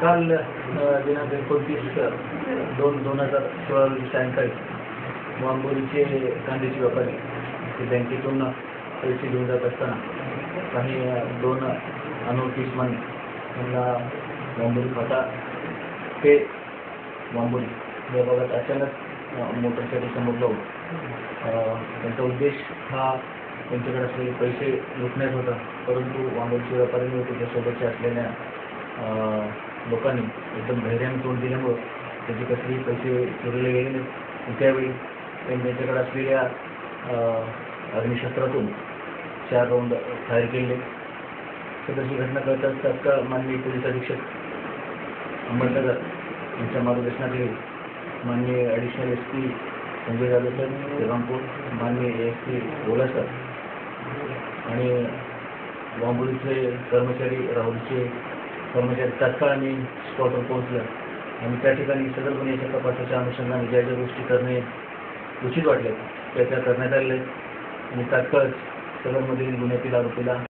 काल दिनांक 29/2/2016 रोजी सायंकाळी वांबोलीचे कांद्याचे व्यापारी ते बँकेतून पैसे घेऊन जात असताना काही दोन अनोळखी इसमांनी त्यांना वांबोली फाटा ते वांबोली या भागात अचानक मोटरसायकल समोर लावून त्यांचा उद्देश हा त्यांच्याकडे असलेले पैसे लुटण्यात होता. परंतु वांबोलीचे व्यापाऱ्यांनी व त्याच्यासोबतच्या असलेल्या लोकांनी एकदम धैर्याने तोंड दिल्यामुळं त्याचे कसलेही पैसे चोरीला गेले नाही. त्यावेळी त्यांनी त्यांच्याकडे असलेल्या अग्निशस्त्रातून 4 राऊंड फायर केले. तशी घटना कळताच तात्काळ माननीय पोलीस अधीक्षक अहमदनगर यांच्या मार्गदर्शनाखाली माननीय additional SP Sanjay Jadhav sir, Shrirampur, माननीय ASP ओला सर आणि वांबोलीचे कर्मचारी, राहुलचे कर्मचारी तात्काळ आम्ही स्पॉटवर पोहोचलो आणि त्या ठिकाणी सदर गुन्ह्याच्या तपासाच्या अनुषंगाने ज्या ज्या गोष्टी करणे उचित वाटल्या त्या करण्यात आलेल्या आहेत आणि तात्काळ सदरमधील गुन्ह्यातील आरोपीला